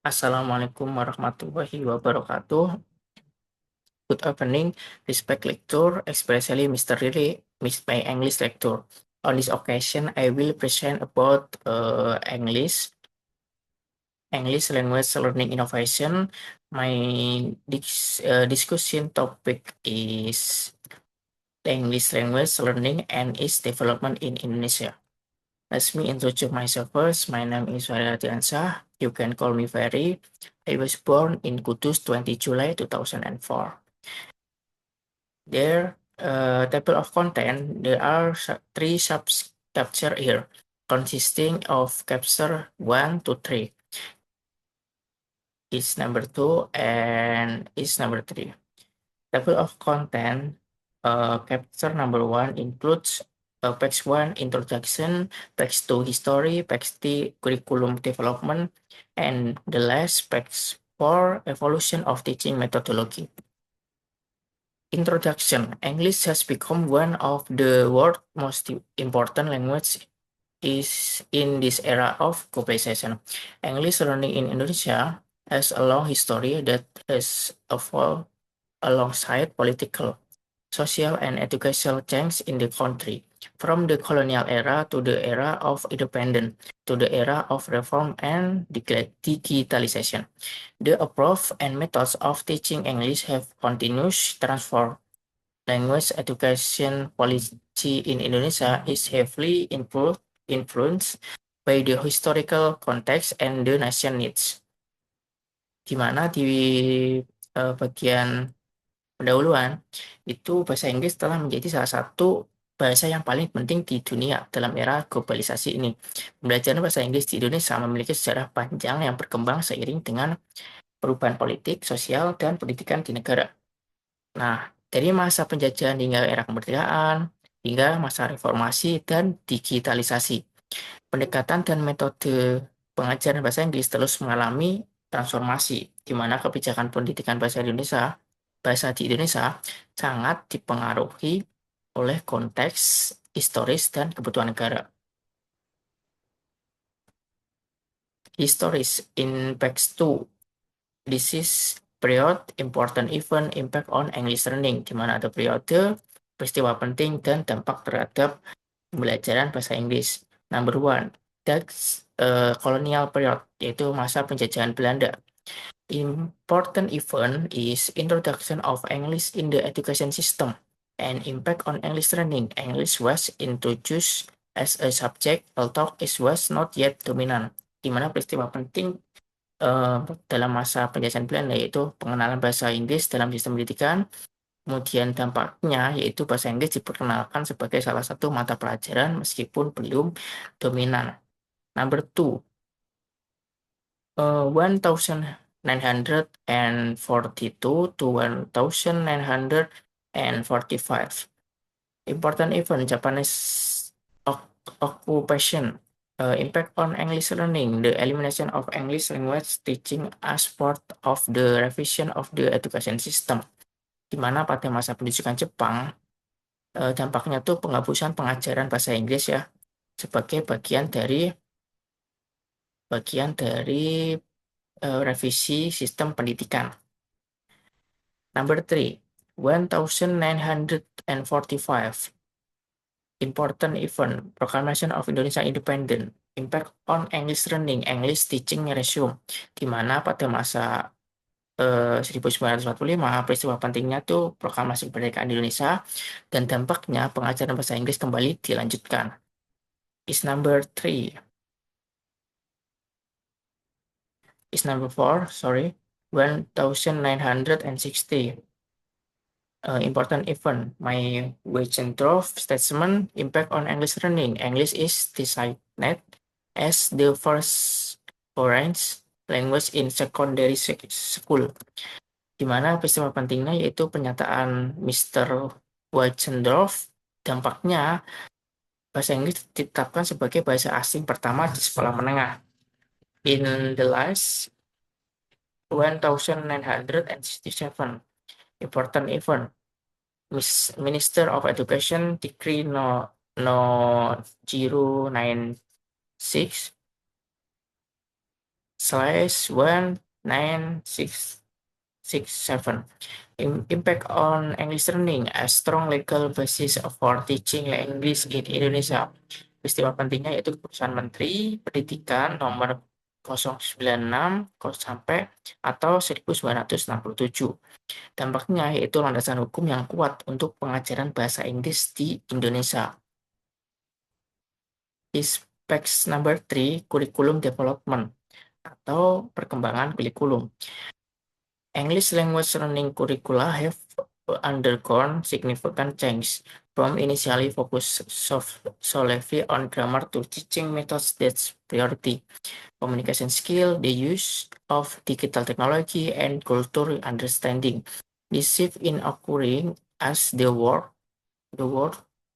Assalamualaikum warahmatullahi wabarakatuh. Good evening, respect lecture, especially Mr. Riri, my English lecture. On this occasion, I will present about English language learning innovation. My discussion topic is the English language learning and its development in Indonesia. Let me introduce myself first. My name is Farah Tiansah. You can call me Ferry. I was born in Kudus 20 July 2004. There, table of content, there are three sub-capture here, consisting of capture 1 to 3. Is number 2 and is number 3. Table of content, capture number 1 includes page 1 introduction, page 2 history, page 3 curriculum development, and the last page 4 evolution of teaching methodology. Introduction. English has become one of the world's most important languages is in this era of globalization. English learning in Indonesia has a long history that has evolved alongside political, social, and educational change in the country. From the colonial era to the era of independence to the era of reform and digitalization. The approach and methods of teaching English have continuously transformed. Language education policy in Indonesia is heavily influenced by the historical context and the nation needs. Di mana di bagian pendahuluan itu bahasa Inggris telah menjadi salah satu bahasa yang paling penting di dunia dalam era globalisasi ini. Pembelajaran bahasa Inggris di Indonesia memiliki sejarah panjang yang berkembang seiring dengan perubahan politik, sosial, dan pendidikan di negara. Nah, dari masa penjajahan hingga era kemerdekaan, hingga masa reformasi dan digitalisasi, pendekatan dan metode pengajaran bahasa Inggris terus mengalami transformasi, di mana kebijakan pendidikan bahasa di Indonesia sangat dipengaruhi oleh konteks historis dan kebutuhan negara. Historis in Page 2. This is period important event impact on English learning, di mana ada periode, peristiwa penting, dan dampak terhadap pembelajaran bahasa Inggris. Number 1, that's colonial period, yaitu masa penjajahan Belanda. Important event is introduction of English in the education system and impact on English learning. English was introduced as a subject, although it was not yet dominant. Di mana peristiwa penting dalam masa penjajahan Belanda yaitu pengenalan bahasa Inggris dalam sistem pendidikan. Kemudian dampaknya yaitu bahasa Inggris diperkenalkan sebagai salah satu mata pelajaran meskipun belum dominan. Number 2, 1942 to 1945. Important event, Japanese occupation, impact on English learning, the elimination of English language teaching as part of the revision of the education system. Di mana pada masa pendidikan Jepang, dampaknya tuh penghapusan pengajaran bahasa Inggris ya, sebagai bagian dari revisi sistem pendidikan. Number 3, 1945. Important event, Proclamation of Indonesia Independent, impact on English learning, English teaching resume, di mana pada masa 1945 peristiwa pentingnya tuh proklamasi kemerdekaan Indonesia dan dampaknya pengajaran bahasa Inggris kembali dilanjutkan. Is number 3. Is number 4, sorry, 1960. Important event, my Wechendorf statement, impact on English learning. English is designated as the first foreign language in secondary school. Di mana peristiwa pentingnya yaitu pernyataan Mr. Wechendorf, dampaknya bahasa Inggris ditetapkan sebagai bahasa asing pertama di sekolah menengah. In the last 1967, important event, Minister of Education Decree no 096 19667. Impact on English learning, a strong legal basis for teaching English in Indonesia. Peristiwa pentingnya yaitu Keputusan Menteri Pendidikan nomor 096 sampai atau 1967. Dampaknya yaitu landasan hukum yang kuat untuk pengajaran bahasa Inggris di Indonesia. Aspects number 3, curriculum development atau perkembangan kurikulum. English language learning curricula have undergone significant change from initially focused solely on grammar to teaching methods that's priority, communication skill, the use of digital technology, and cultural understanding. This shift in occurring as the world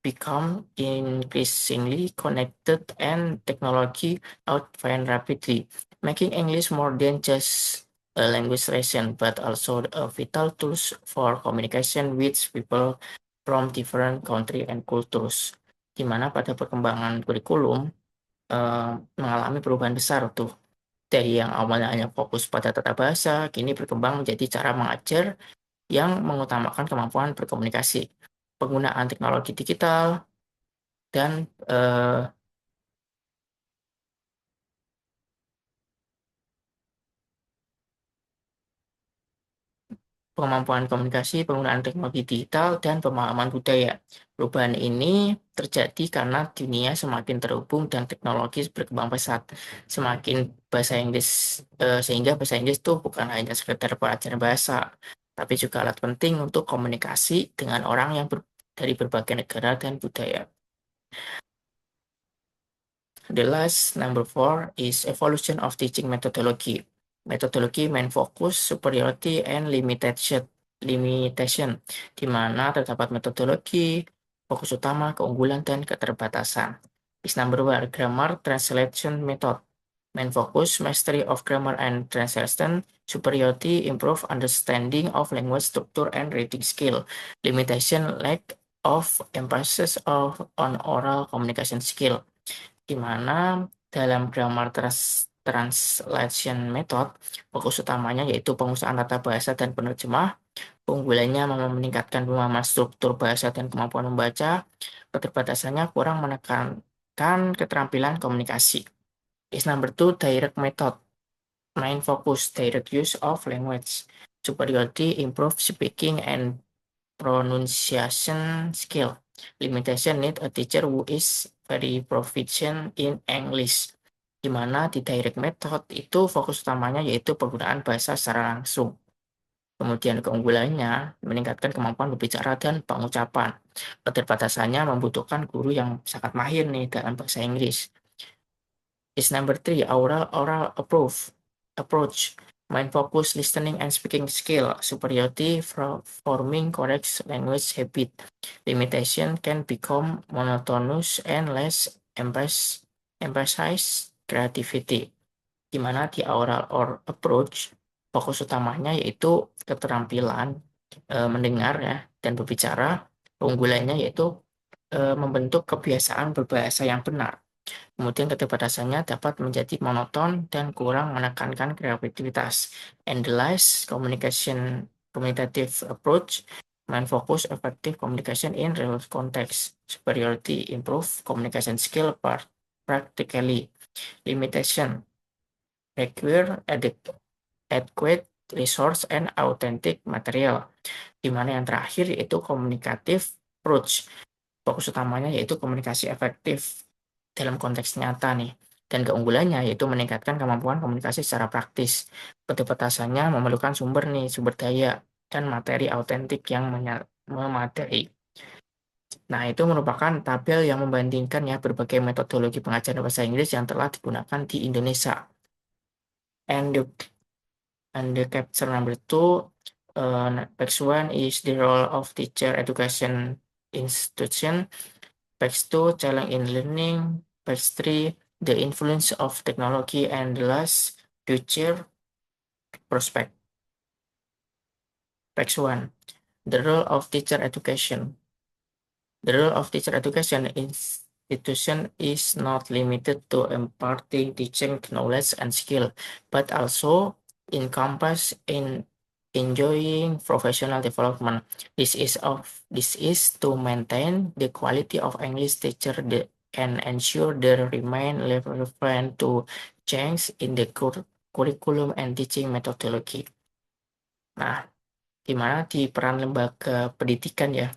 become increasingly connected and technology advance rapidly, making English more than just a language lesson, but also a vital tool for communication with people from different country and cultures. Di mana pada perkembangan kurikulum mengalami perubahan besar tuh. Dari yang awalnya hanya fokus pada tata bahasa, kini berkembang menjadi cara mengajar yang mengutamakan kemampuan berkomunikasi, penggunaan teknologi digital, dan kemampuan komunikasi, penggunaan teknologi digital, dan pemahaman budaya. Perubahan ini terjadi karena dunia semakin terhubung dan teknologi berkembang pesat. Sehingga bahasa Inggris itu bukan hanya sekedar pelajaran bahasa, tapi juga alat penting untuk komunikasi dengan orang yang dari berbagai negara dan budaya. The last, number 4, is evolution of teaching methodology. Methodology main focus, superiority, and limitation, di mana terdapat metodologi, fokus utama, keunggulan, dan keterbatasan. Is number 1, grammar translation method. Main focus, mastery of grammar and translation, superiority, improve understanding of language structure and reading skill. Limitation, lack of emphasis on oral communication skill, di mana dalam grammar translation method, fokus utamanya yaitu pengusahaan tata bahasa dan penerjemah. Keunggulannya meningkatkan pemahaman struktur bahasa dan kemampuan membaca. Keterbatasannya kurang menekankan keterampilan komunikasi. Is number 2, direct method. Main focus, direct use of language. Superiority, improve speaking and pronunciation skill. Limitation, need a teacher who is very proficient in English. Di mana di direct method itu fokus utamanya yaitu penggunaan bahasa secara langsung. Kemudian keunggulannya meningkatkan kemampuan berbicara dan pengucapan. Keterbatasannya membutuhkan guru yang sangat mahir nih dalam bahasa Inggris. Is number 3, oral approach. Main focus, listening and speaking skill. Superiority, forming correct language habit. Limitation, can become monotonous and less emphasize creativity. Di mana di oral or approach, fokus utamanya yaitu keterampilan mendengar ya dan berbicara. Keunggulannya yaitu membentuk kebiasaan berbahasa yang benar. Kemudian keterbatasannya dapat menjadi monoton dan kurang menekankan kreativitas. And the last, communicative approach, main focus effective communication in real context. Superiority, improve communication skill practically. Limitation, require adequate resource and authentic material. Di mana yang terakhir yaitu communicative approach. Fokus utamanya yaitu komunikasi efektif dalam konteks nyata nih. Dan keunggulannya yaitu meningkatkan kemampuan komunikasi secara praktis. Keterbatasannya memerlukan sumber daya dan materi autentik yang memadai. Nah, itu merupakan tabel yang membandingkan ya berbagai metodologi pengajaran bahasa Inggris yang telah digunakan di Indonesia. And the capture number 2, next one is the role of teacher education institution. Page 2, challenge in learning. Page 3, the influence of technology. And the last, future prospect. Page 1, the role of teacher education. The role of teacher education institution is not limited to imparting teaching knowledge and skill, but also encompass in enjoying professional development. This is to maintain the quality of English teacher and ensure they remain relevant to change in the curriculum and teaching methodology. Nah, gimana di peran lembaga pendidikan ya?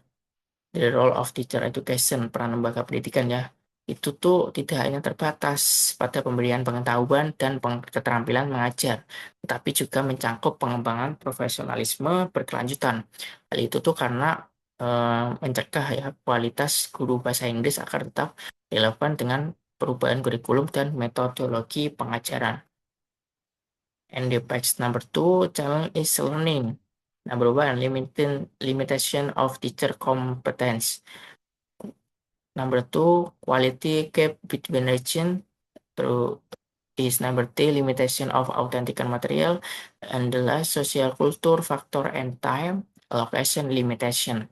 The role of teacher education, peran lembaga pendidikan ya, itu tuh tidak hanya terbatas pada pemberian pengetahuan dan keterampilan mengajar, tetapi juga mencakup pengembangan profesionalisme berkelanjutan. Hal itu tuh karena mencegah ya kualitas guru bahasa Inggris agar tetap relevan dengan perubahan kurikulum dan metodologi pengajaran. And the page number 2, challenge is learning. Number 1, limitation of teacher competence. Number 2, quality gap between region. Through is number 3, limitation of authentic material. And the last, social culture factor and time allocation limitation.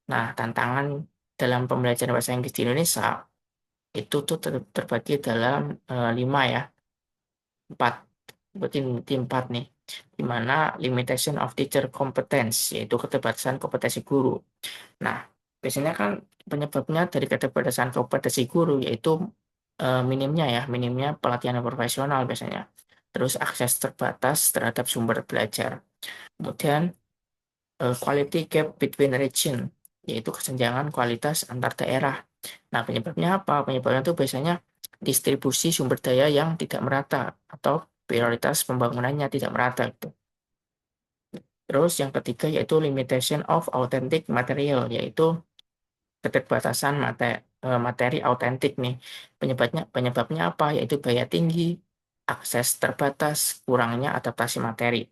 Nah, tantangan dalam pembelajaran bahasa Inggris di Indonesia itu tuh terbagi dalam 5 ya. 4, berarti 4 nih, di mana limitation of teacher competence, yaitu keterbatasan kompetensi guru. Nah, biasanya kan penyebabnya dari keterbatasan kompetensi guru yaitu minimnya pelatihan profesional biasanya. Terus akses terbatas terhadap sumber belajar. Kemudian quality gap between region, yaitu kesenjangan kualitas antar daerah. Nah, penyebabnya apa? Penyebabnya itu biasanya distribusi sumber daya yang tidak merata atau prioritas pembangunannya tidak merata gitu. Terus yang ketiga yaitu limitation of authentic material, yaitu keterbatasan materi autentik nih. Penyebabnya apa? Yaitu biaya tinggi, akses terbatas, kurangnya adaptasi materi.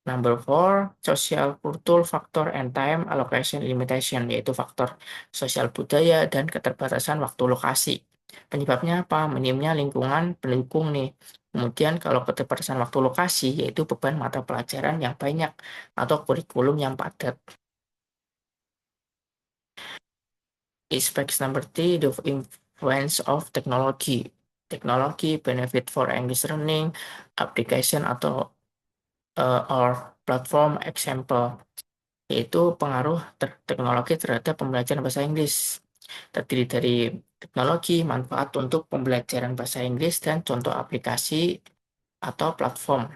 Number 4, social kultur factor and time allocation limitation, yaitu faktor sosial budaya dan keterbatasan waktu lokasi. Penyebabnya apa? Minimnya lingkungan pendukung nih. Kemudian kalau keterbatasan waktu lokasi, yaitu beban mata pelajaran yang banyak atau kurikulum yang padat. Aspects number 3, the influence of technology. Technology benefit for English learning, application atau or platform example, yaitu pengaruh teknologi terhadap pembelajaran bahasa Inggris. Terdiri dari teknologi, manfaat untuk pembelajaran bahasa Inggris, dan contoh aplikasi atau platform.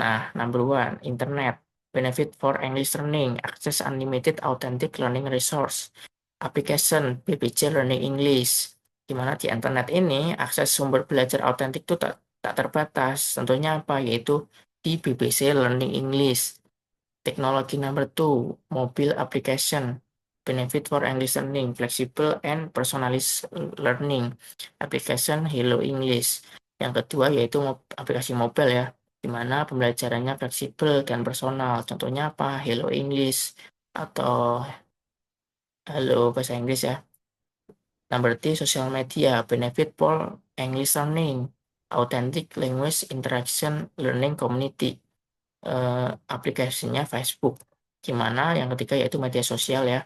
Nah, number 1, internet. Benefit for English learning, access unlimited authentic learning resource. Application BBC Learning English, di mana di internet ini akses sumber belajar autentik itu tak terbatas. Tentunya apa? Yaitu di BBC Learning English. Teknologi number 2, mobile application. Benefit for English learning, flexible and personalized learning. Application Hello English. Yang kedua yaitu aplikasi mobile ya, di mana pembelajarannya fleksibel dan personal. Contohnya apa? Hello English atau Halo Bahasa Inggris ya. Number 3, social media, benefit for English learning, authentic language interaction learning community. Aplikasinya Facebook. Gimana? Yang ketiga yaitu media sosial ya,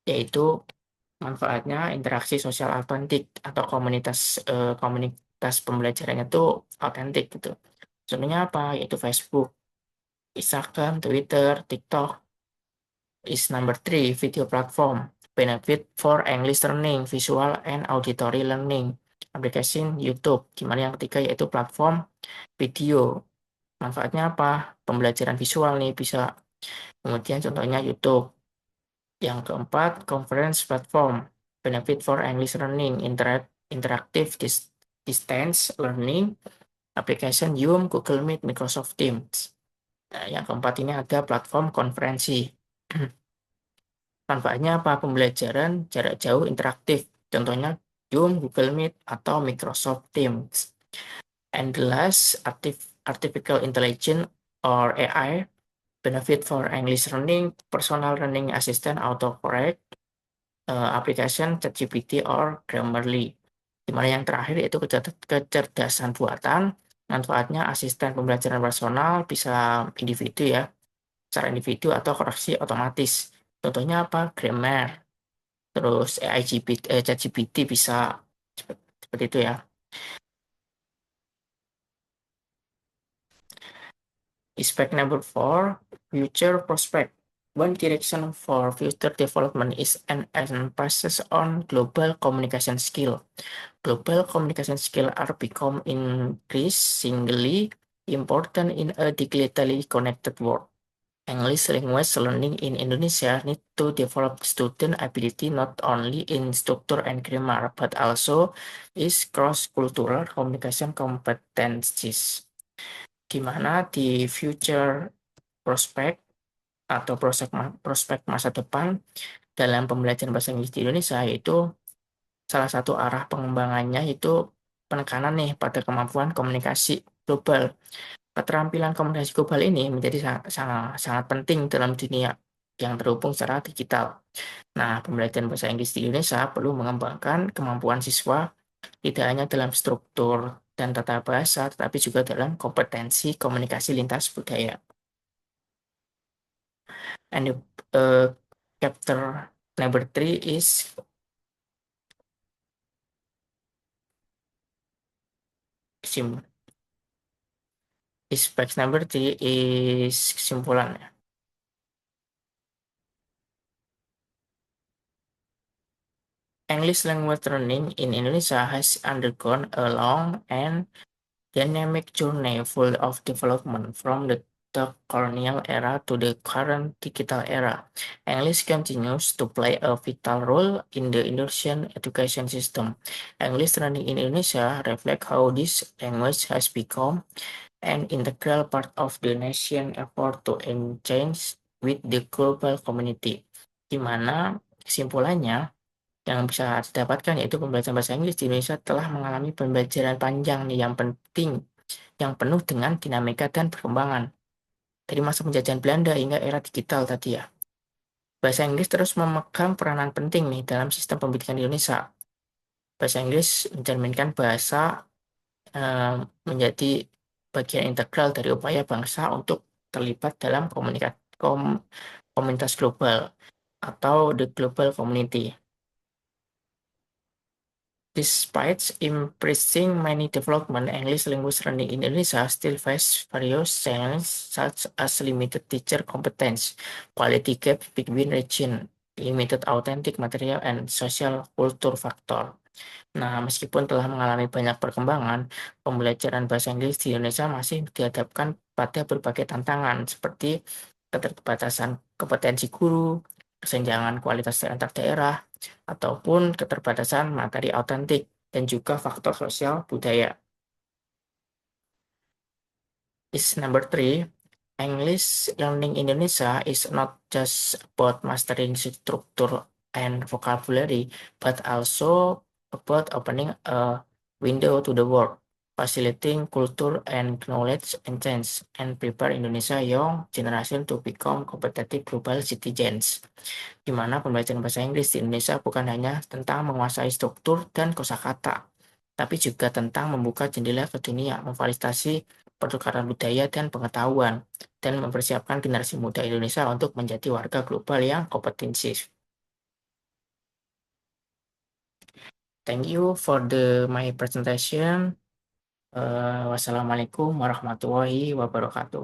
yaitu manfaatnya interaksi sosial autentik atau komunitas pembelajarannya tuh autentik gitu. Contohnya apa? Yaitu Facebook, Instagram, Twitter, TikTok. Is number 3, video platform. Benefit for English learning, visual and auditory learning. Application YouTube. Gimana yang ketiga yaitu platform video. Manfaatnya apa? Pembelajaran visual nih bisa. Kemudian contohnya YouTube. Yang keempat, conference platform. Benefit for English learning, interactive distance learning. Application Zoom, Google Meet, Microsoft Teams. Nah, yang keempat ini ada platform konferensi. Manfaatnya apa? Pembelajaran jarak jauh interaktif. Contohnya Zoom, Google Meet, atau Microsoft Teams. And the last, artificial intelligence or AI, benefit for English learning, personal learning assistant, autocorrect, application ChatGPT or Grammarly. Dimana yang terakhir yaitu kecerdasan buatan, manfaatnya asisten pembelajaran personal, bisa individu ya, secara individu atau koreksi otomatis. Contohnya apa? Grammar. terus AI GPT, ChatGPT bisa seperti itu ya. Aspect number four, future prospect. One direction for future development is an emphasis on global communication skill. Global communication skills are become increasingly important in a digitally connected world. English language learning in Indonesia need to develop student ability not only in structure and grammar, but also is cross-cultural communication competencies. Di mana di future prospect atau prospek masa depan dalam pembelajaran bahasa Inggris di Indonesia, yaitu salah satu arah pengembangannya itu penekanan nih pada kemampuan komunikasi global. Keterampilan komunikasi global ini menjadi sangat penting dalam dunia yang terhubung secara digital. Nah, pembelajaran bahasa Inggris di Indonesia perlu mengembangkan kemampuan siswa tidak hanya dalam struktur dan tata bahasa, tetapi juga dalam kompetensi komunikasi lintas budaya. And chapter number three is sim. Aspect number three is kesimpulan. English language learning in Indonesia has undergone a long and dynamic journey full of development from the colonial era to the current digital era. English continues to play a vital role in the Indonesian education system. English learning in Indonesia reflects how this language has become an integral part of the nation effort to engage with the global community. Di mana kesimpulannya yang bisa didapatkan yaitu pembelajaran bahasa Inggris di Indonesia telah mengalami pembelajaran panjang nih yang penting, yang penuh dengan dinamika dan perkembangan. Dari masa penjajahan Belanda hingga era digital tadi ya. Bahasa Inggris terus memegang peranan penting nih dalam sistem pendidikan di Indonesia. Bahasa Inggris mencerminkan bahasa menjadi bagian integral dari upaya bangsa untuk terlibat dalam komunitas global atau the global community. Despite embracing many development, English language learning in Indonesia still face various challenges such as limited teacher competence, quality gap between region, limited authentic material, and social culture factor. Nah, meskipun telah mengalami banyak perkembangan, pembelajaran bahasa Inggris di Indonesia masih dihadapkan pada berbagai tantangan seperti keterbatasan kompetensi guru, kesenjangan kualitas antar daerah, ataupun keterbatasan materi autentik, dan juga faktor sosial budaya. Is number three, English learning Indonesia is not just about mastering structure and vocabulary, but also about opening a window to the world, facilitating culture and knowledge exchange, and prepare Indonesia young generation to become competitive global citizens. Di mana pembelajaran bahasa Inggris di Indonesia bukan hanya tentang menguasai struktur dan kosakata, tapi juga tentang membuka jendela ke dunia, memfasilitasi pertukaran budaya dan pengetahuan, dan mempersiapkan generasi muda Indonesia untuk menjadi warga global yang kompetensif. Thank you for my presentation. Wassalamualaikum warahmatullahi wabarakatuh.